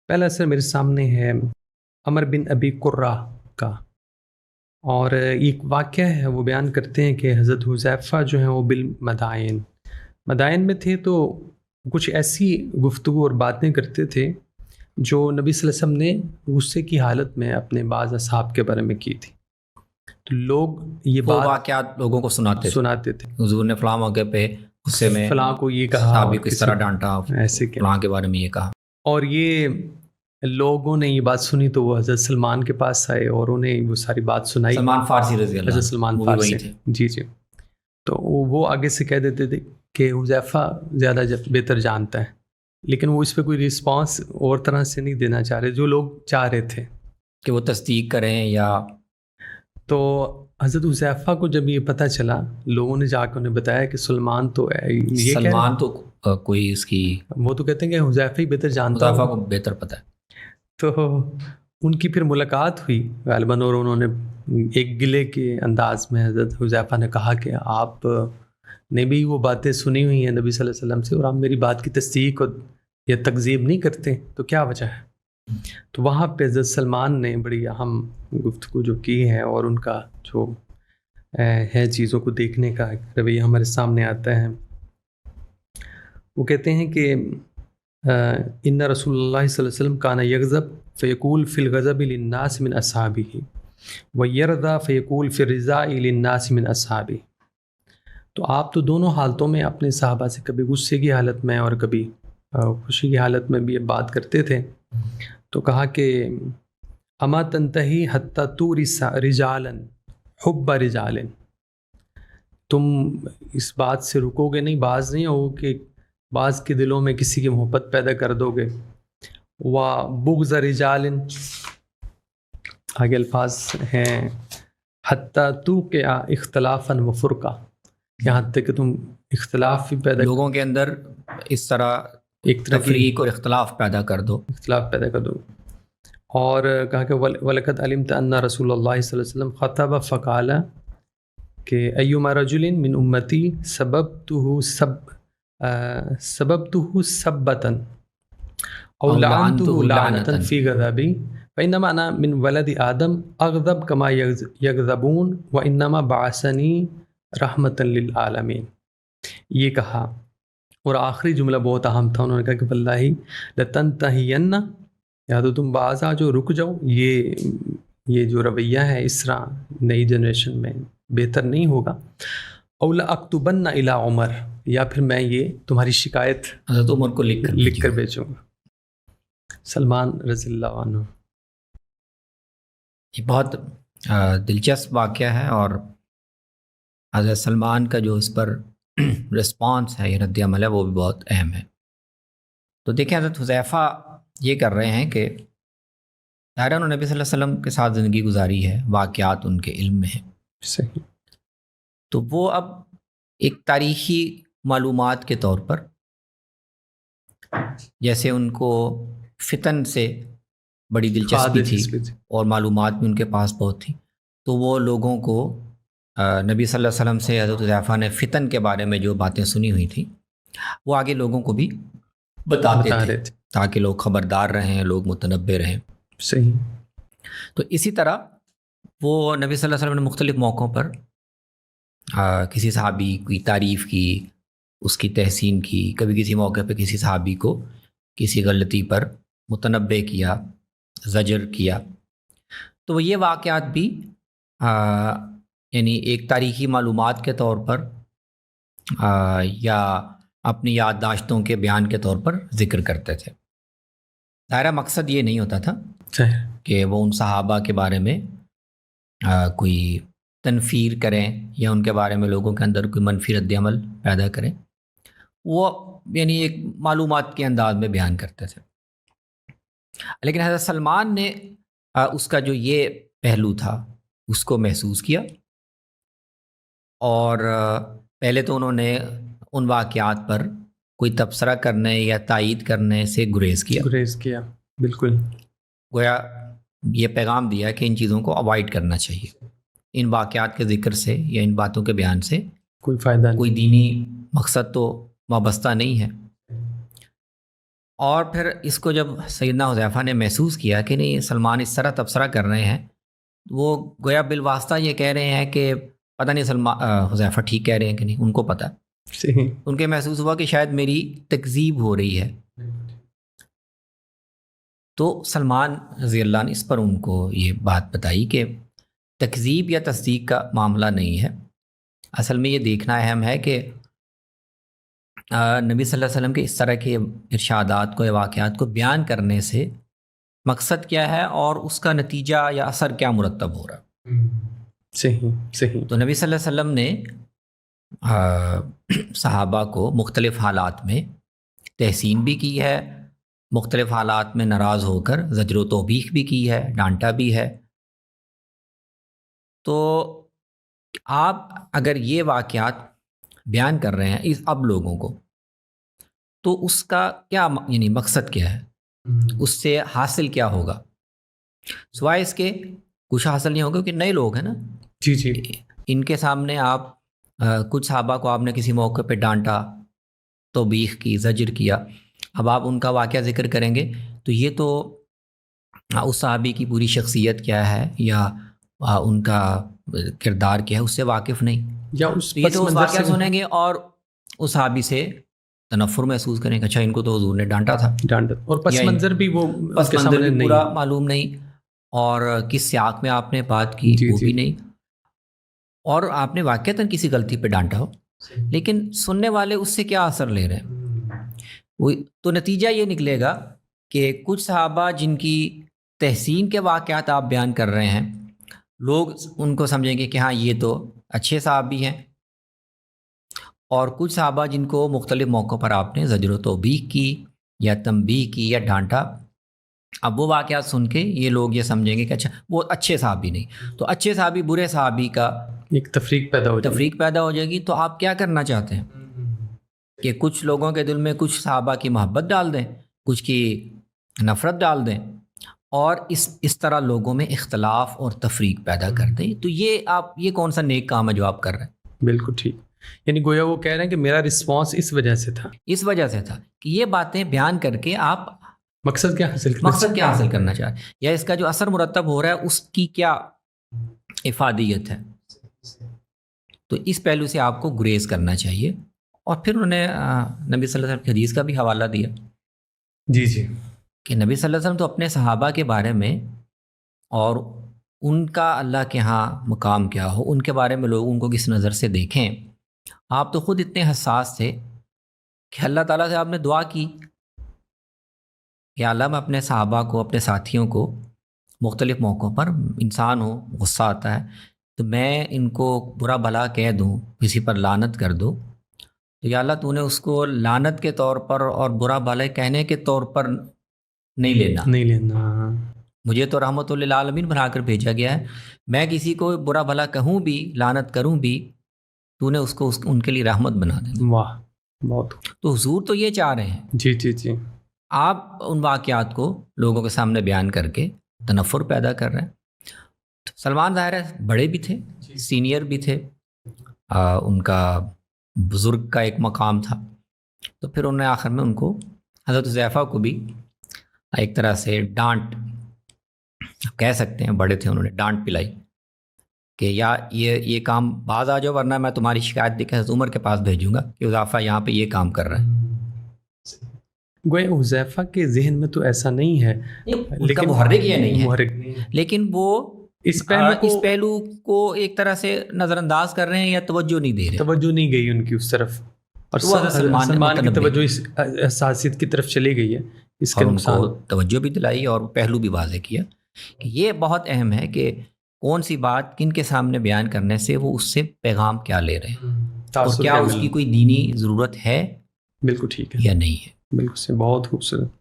پہلا اثر میرے سامنے ہے عمر بن ابی قرہ کا، اور ایک واقعہ ہے، وہ بیان کرتے ہیں کہ حضرت حذیفہ جو ہیں وہ مدائن میں تھے، تو کچھ ایسی گفتگو اور باتیں کرتے تھے جو نبی صلی اللہ علیہ وسلم نے غصے کی حالت میں اپنے بعض اصحاب کے بارے میں کی تھی، تو لوگ یہ وہ بات واقعات لوگوں کو سناتے تھے حضور نے فلاں موقع پہ غصے میں فلاں کو یہ کہا، صحابی کو اس طرح ڈانٹا، ایسے کیا، فلاں کے بارے میں یہ کہا. اور یہ لوگوں نے یہ بات سنی تو وہ حضرت سلمان کے پاس آئے اور انہیں وہ ساری بات سنائی. سلمان فارسی رضی اللہ حضرت سلمان فارسی تھے. جی تو وہ آگے سے کہہ دیتے تھے کہ حذیفہ زیادہ بہتر جانتا ہے، لیکن وہ اس پہ کوئی رسپانس اور طرح سے نہیں دینا چاہ رہے جو لوگ چاہ رہے تھے کہ وہ تصدیق کریں. یا تو حضرت حذیفہ کو جب یہ پتہ چلا، لوگوں نے جا کے انہیں بتایا کہ سلمان تو یہ سلمان تو کوئی اس کی، وہ تو کہتے ہیں کہ حذیفہ ہی بہتر جانتا، حذیفہ کو بہتر پتہ ہے. تو ان کی پھر ملاقات ہوئی غالباً، اور انہوں نے ایک گلے کے انداز میں حضرت حذیفہ نے کہا کہ آپ نے بھی وہ باتیں سنی ہوئی ہیں نبی صلی اللہ علیہ وسلم سے، اور آپ میری بات کی تصدیق یا تکذیب نہیں کرتے، تو کیا وجہ ہے؟ تو وہاں پہ حضرت سلمان نے بڑی اہم گفتگو جو کی ہے، اور ان کا جو ہے چیزوں کو دیکھنے کا رویہ ہمارے سامنے آتا ہے. وہ کہتے ہیں کہ ان رسول اللہ صلی اللہ علیہ وسلم کان یغضب فیقول فی الغضب للناس من اصحابہ ویرضا فیقول فی الرضاء للناس من اصحابہ. تو آپ تو دونوں حالتوں میں اپنے صحابہ سے کبھی غصے کی حالت میں اور کبھی خوشی کی حالت میں بھی یہ بات کرتے تھے. تو کہا کہ اما تنتہی حتی تورث رجالا حب رجال، تم اس بات سے رکو گے نہیں، باز نہیں ہو کہ بعض کے دلوں میں کسی کی محبت پیدا کر دو گے. وَبُغْضَ رِجَالٍ، آگے الفاظ ہیں حَتَّى تُوقِعَ اخْتِلَافًا وَفُرْقًا، یہاں تک کہ تم اختلاف بھی پیدا، لوگوں کے اندر اس طرح ایک تفریق اور اختلاف پیدا کر دو. اور کہا کہ وَلَقَدْ عَلِمْتَ أَنَّ رسول اللہ صلی اللہ علیہ وسلم خطب فقال کہ ایما رجل من امتی سببته سبتا او لعنته لعنتا فی غضبی فانما انا من ولد آدم اغضب کما یغضبون وانما بعثنی رحمتا للعالمین. یہ کہا، اور آخری جملہ بہت اہم تھا، انہوں نے کہا کہ واللہ لتنتہین، یا تو تم باز آ جو رک جاؤ، یہ جو رویہ ہے اس طرح نئی جنریشن میں بہتر نہیں ہوگا. او لأکتبن الی عمر، یا پھر میں یہ تمہاری شکایت حضرت عمر کو لکھ کر بھیجوں گا. سلمان رضی اللہ عنہ. یہ بہت دلچسپ واقعہ ہے، اور حضرت سلمان کا جو اس پر رسپانس ہے، یہ رد عمل ہے، وہ بھی بہت اہم ہے. تو دیکھیں حضرت حذیفہ یہ کر رہے ہیں کہ ظاہر انہوں نے نبی صلی اللہ علیہ وسلم کے ساتھ زندگی گزاری ہے، واقعات ان کے علم میں ہیں. صحیح. تو وہ اب ایک تاریخی معلومات کے طور پر، جیسے ان کو فتن سے بڑی دلچسپی تھی اور معلومات بھی ان کے پاس بہت تھی، تو وہ لوگوں کو نبی صلی اللہ علیہ وسلم سے حضرت حذیفہ نے فتن کے بارے میں جو باتیں سنی ہوئی تھیں وہ آگے لوگوں کو بھی بتاتے تھے تاکہ لوگ خبردار رہیں، لوگ متنبہ رہیں. صحیح. تو اسی طرح وہ نبی صلی اللہ علیہ وسلم نے مختلف موقعوں پر کسی صحابی کی تعریف کی، اس کی تحسین کی، کبھی کسی موقع پہ کسی صحابی کو کسی غلطی پر متنبہ کیا، زجر کیا. تو وہ یہ واقعات بھی یعنی ایک تاریخی معلومات کے طور پر یا اپنی یادداشتوں کے بیان کے طور پر ذکر کرتے تھے. ظاہرہ مقصد یہ نہیں ہوتا تھا کہ وہ ان صحابہ کے بارے میں کوئی تنفیر کریں یا ان کے بارے میں لوگوں کے اندر کوئی منفی رد عمل پیدا کریں. وہ یعنی ایک معلومات کے انداز میں بیان کرتے تھے. لیکن حضرت سلمان نے اس کا جو یہ پہلو تھا اس کو محسوس کیا، اور پہلے تو انہوں نے ان واقعات پر کوئی تبصرہ کرنے یا تائید کرنے سے گریز کیا. بالکل. گویا یہ پیغام دیا کہ ان چیزوں کو اوائڈ کرنا چاہیے، ان واقعات کے ذکر سے یا ان باتوں کے بیان سے کوئی فائدہ نہیں، کوئی دینی مقصد تو وابستہ نہیں ہے. اور پھر اس کو جب سیدنا حذیفہ نے محسوس کیا کہ نہیں سلمان اس طرح تبصرہ کر رہے ہیں، وہ گویا بالواسطہ یہ کہہ رہے ہیں کہ پتہ نہیں حذیفہ ٹھیک کہہ رہے ہیں کہ نہیں، ان کو پتہ، ان کے محسوس ہوا کہ شاید میری تکذیب ہو رہی ہے. تو سلمان رضی اللہ عنہ اس پر ان کو یہ بات بتائی کہ تکذیب یا تصدیق کا معاملہ نہیں ہے، اصل میں یہ دیکھنا اہم ہے کہ نبی صلی اللہ علیہ وسلم کے اس طرح کے ارشادات کو یا واقعات کو بیان کرنے سے مقصد کیا ہے اور اس کا نتیجہ یا اثر کیا مرتب ہو رہا. صحیح. تو نبی صلی اللہ علیہ وسلم نے صحابہ کو مختلف حالات میں تحسین بھی کی ہے، مختلف حالات میں ناراض ہو کر زجر و توبیخ بھی کی ہے، ڈانٹا بھی ہے. تو آپ اگر یہ واقعات بیان کر رہے ہیں اب لوگوں کو، تو اس کا کیا یعنی مقصد کیا ہے، اس سے حاصل کیا ہوگا؟ سوائے اس کے کچھ حاصل نہیں ہوگا کہ نئے لوگ ہیں نا. جی. ان کے سامنے آپ کچھ صحابہ کو آپ نے کسی موقع پہ ڈانٹا، توبیخ کی، زجر کیا، اب آپ ان کا واقعہ ذکر کریں گے تو یہ تو اس صحابی کی پوری شخصیت کیا ہے یا ان کا کردار کیا ہے اس سے واقف نہیں، یا یہ تو اس واقعہ سنیں گے اور اس صحابی سے تنفر محسوس کریں گے، اچھا ان کو تو حضور نے ڈانٹا تھا، اور پس منظر بھی وہ پس منظر بھی پورا معلوم نہیں، اور کس سیاق میں آپ نے بات کی وہ بھی نہیں، اور آپ نے واقعتاً کسی غلطی پہ ڈانٹا ہو، لیکن سننے والے اس سے کیا اثر لے رہے ہیں. تو نتیجہ یہ نکلے گا کہ کچھ صحابہ جن کی تحسین کے واقعات آپ بیان کر رہے ہیں، لوگ ان کو سمجھیں گے کہ ہاں یہ تو اچھے صحابی ہیں، اور کچھ صحابہ جن کو مختلف موقعوں پر آپ نے زجر و توبیخ کی یا تنبیہ کی یا ڈانٹا، اب وہ واقعات سن کے یہ لوگ یہ سمجھیں گے کہ اچھا وہ اچھے صحابی نہیں، تو اچھے صحابی برے صحابی کا ایک تفریق پیدا ہو جائے گی. تو آپ کیا کرنا چاہتے ہیں کہ کچھ لوگوں کے دل میں کچھ صحابہ کی محبت ڈال دیں، کچھ کی نفرت ڈال دیں، اور اس طرح لوگوں میں اختلاف اور تفریق پیدا کر دیں. تو یہ کون سا نیک کام ہے جو آپ کر رہے ہیں؟ بالکل ٹھیک. یعنی گویا وہ کہہ رہے ہیں کہ میرا رسپانس اس وجہ سے تھا کہ یہ باتیں بیان کر کے آپ مقصد کیا حاصل کرنا چاہ رہے ہیں، یا اس کا جو اثر مرتب ہو رہا ہے اس کی کیا افادیت ہے. تو اس پہلو سے آپ کو گریز کرنا چاہیے. اور پھر انہوں نے نبی صلی اللہ علیہ وسلم کی حدیث کا بھی حوالہ دیا جی کہ نبی صلی اللہ علیہ وسلم تو اپنے صحابہ کے بارے میں اور ان کا اللہ کے ہاں مقام کیا ہو، ان کے بارے میں لوگ ان کو کس نظر سے دیکھیں. آپ تو خود اتنے حساس تھے کہ اللہ تعالیٰ سے آپ نے دعا کی کہ اللہ میں اپنے صحابہ کو، اپنے ساتھیوں کو مختلف موقعوں پر انسان ہو، غصہ آتا ہے تو میں ان کو برا بھلا کہہ دوں، کسی پر لعنت کر دوں، تو یا اللہ تو نے اس کو لعنت کے طور پر اور برا بھلا کہنے کے طور پر نہیں لینا. مجھے تو رحمت للعالمین بنا کر بھیجا گیا ہے، میں کسی کو برا بھلا کہوں بھی، لعنت کروں بھی، تو نے اس کو ان کے لیے رحمت بنا دیں. واہ، بہت. تو حضور تو یہ چاہ رہے ہیں جی آپ ان واقعات کو لوگوں کے سامنے بیان کر کے تنفر پیدا کر رہے ہیں. سلمان ظاہر ہے بڑے بھی تھے، سینئر بھی تھے، ان کا بزرگ کا ایک مقام تھا، تو پھر انہوں نے آخر میں ان کو حضرت حذیفہ کو بھی ایک طرح سے ڈانٹ کہہ سکتے ہیں، بڑے تھے، انہوں نے ڈانٹ پلائی کہ یا یہ کام باز آ جاؤ ورنہ میں تمہاری شکایت دے کے حضرت عمر کے پاس بھیجوں گا کہ حذیفہ یہاں پہ یہ کام کر رہے ہیں. گویا حذیفہ کے ذہن میں تو ایسا نہیں ہے، لیکن محرک یہ نہیں ہے، لیکن وہ اس پہلو کو ایک طرح سے نظر انداز کر رہے ہیں یا توجہ نہیں دے رہے، توجہ نہیں گئی ان کی اس طرف، اور سلمان کی توجہ اس حساسیت کی طرف چلی گئی ہے، اس کے نقصان توجہ بھی دلائی اور پہلو بھی واضح کیا کہ یہ بہت اہم ہے کہ کون سی بات کن کے سامنے بیان کرنے سے وہ اس سے پیغام کیا لے رہے ہیں، اور کیا اس کی کوئی دینی ضرورت ہے، بالکل ٹھیک ہے یا نہیں ہے. بالکل سے بہت خوبصورت.